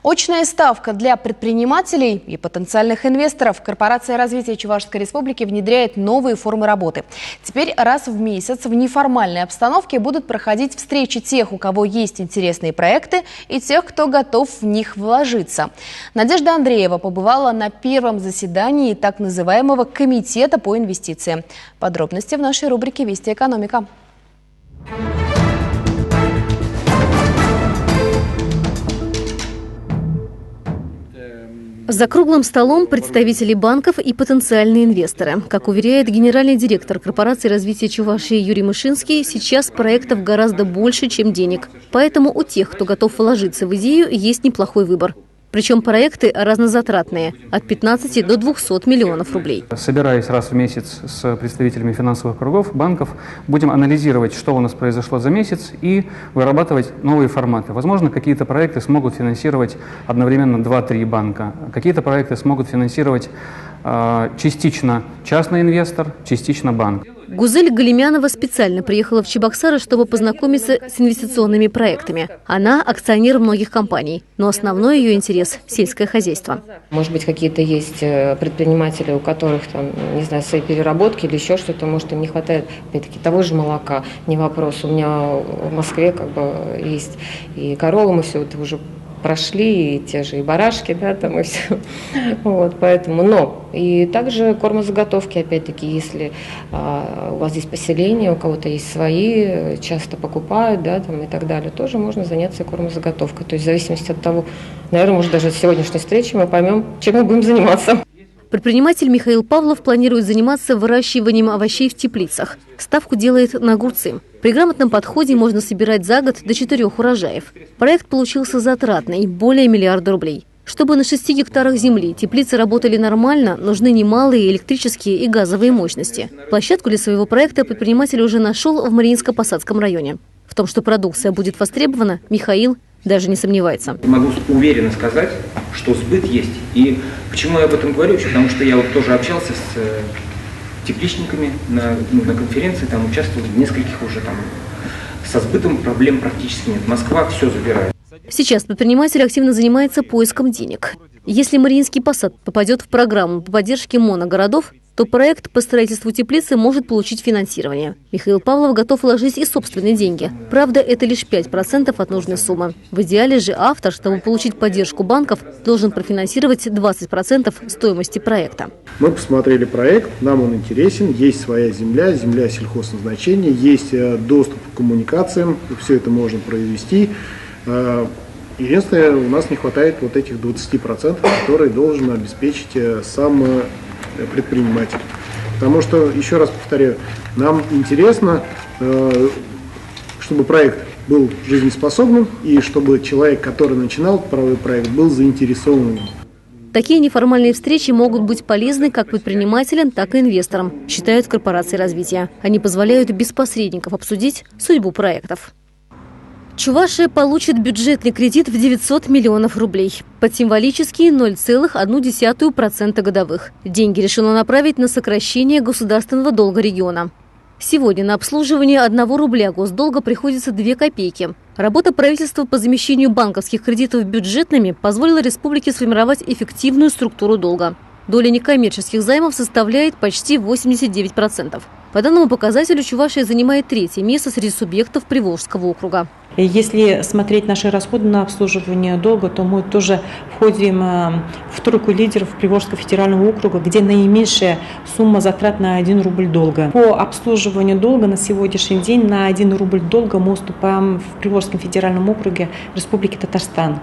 Очная ставка для предпринимателей и потенциальных инвесторов. Корпорация развития Чувашской Республики внедряет новые формы работы. Теперь раз в месяц в неформальной обстановке будут проходить встречи тех, у кого есть интересные проекты, и тех, кто готов в них вложиться. Надежда Андреева побывала на первом заседании так называемого комитета по инвестициям. Подробности в нашей рубрике «Вести экономика». За круглым столом представители банков и потенциальные инвесторы. Как уверяет генеральный директор корпорации развития Чувашии Юрий Мышинский, сейчас проектов гораздо больше, чем денег. Поэтому у тех, кто готов вложиться в идею, есть неплохой выбор. Причем проекты разнозатратные – от 15 до 200 миллионов рублей. Собираясь раз в месяц с представителями финансовых кругов, банков, будем анализировать, что у нас произошло за месяц, и вырабатывать новые форматы. Возможно, какие-то проекты смогут финансировать одновременно 2-3 банка. Какие-то проекты смогут финансировать частично частный инвестор, частично банк. Гузель Галимянова специально приехала в Чебоксары, чтобы познакомиться с инвестиционными проектами. Она акционер многих компаний, но основной ее интерес – сельское хозяйство. Может быть, какие-то есть предприниматели, у которых там, не знаю, свои переработки или еще что-то, может, им не хватает, опять-таки, того же молока, не вопрос. У меня в Москве есть и коровы, мы все это уже прошли, и те же и барашки, да, там и все. Вот, поэтому, но и также кормозаготовки, опять-таки, если у вас есть поселение, у кого-то есть свои, часто покупают, да, там и так далее, тоже можно заняться кормозаготовкой. То есть в зависимости от того, наверное, может, даже с сегодняшней встречи мы поймем, чем мы будем заниматься. Предприниматель Михаил Павлов планирует заниматься выращиванием овощей в теплицах. Ставку делает на огурцы. При грамотном подходе можно собирать за год до 4 урожаев. Проект получился затратный – более миллиарда рублей. Чтобы на 6 гектарах земли теплицы работали нормально, нужны немалые электрические и газовые мощности. Площадку для своего проекта предприниматель уже нашел в Мариинско-Посадском районе. В том, что продукция будет востребована, Михаил даже не сомневается. Могу уверенно сказать, что сбыт есть. И почему я об этом говорю? Потому что я вот тоже общался с тепличниками на конференции, там участвовал в нескольких уже там. Со сбытом проблем практически нет. Москва все забирает. Сейчас предприниматель активно занимается поиском денег. Если Мариинский Посад попадет в программу по поддержке моногородов, то проект по строительству теплицы может получить финансирование. Михаил Павлов готов вложить и собственные деньги. Правда, это лишь 5% от нужной суммы. В идеале же автор, чтобы получить поддержку банков, должен профинансировать 20% стоимости проекта. Мы посмотрели проект, нам он интересен, есть своя земля, земля сельхозназначения, есть доступ к коммуникациям, все это можно произвести. Единственное, у нас не хватает вот этих 20%, которые должен обеспечить сам предприниматель. Потому что, еще раз повторяю, нам интересно, чтобы проект был жизнеспособным и чтобы человек, который начинал правовой проект, был заинтересованным. Такие неформальные встречи могут быть полезны как предпринимателям, так и инвесторам, считают в корпорации развития. Они позволяют без посредников обсудить судьбу проектов. Чувашия получит бюджетный кредит в 900 миллионов рублей. Под символические 0,1% годовых. Деньги решено направить на сокращение государственного долга региона. Сегодня на обслуживание 1 рубля госдолга приходится 2 копейки. Работа правительства по замещению банковских кредитов бюджетными позволила республике сформировать эффективную структуру долга. Доля некоммерческих займов составляет почти 89%. По данному показателю Чувашия занимает 3-е место среди субъектов Приволжского округа. Если смотреть наши расходы на обслуживание долга, то мы тоже входим в тройку лидеров Приволжского федерального округа, где наименьшая сумма затрат на 1 рубль долга. По обслуживанию долга на сегодняшний день на 1 рубль долга мы уступаем в Приволжском федеральном округе Республики Татарстан.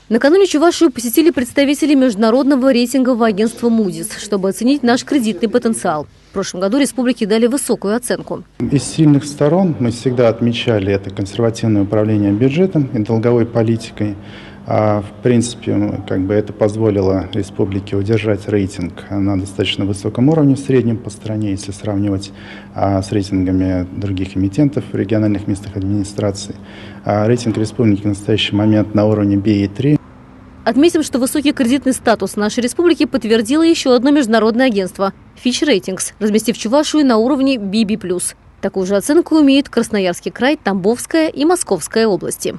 Накануне Чувашию посетили представители международного рейтингового агентства Moody's, чтобы оценить наш кредитный потенциал. В прошлом году республике дали высокую оценку. Из сильных сторон мы всегда отмечали это консервативное управление бюджетом и долговой политикой. В принципе, это позволило республике удержать рейтинг на достаточно высоком уровне в среднем по стране, если сравнивать с рейтингами других эмитентов в региональных местных администраций. Рейтинг республики в настоящий момент на уровне BA3. Отметим, что высокий кредитный статус нашей республики подтвердило еще одно международное агентство – Fitch Ratings, разместив Чувашию на уровне BB+. Такую же оценку имеют Красноярский край, Тамбовская и Московская области.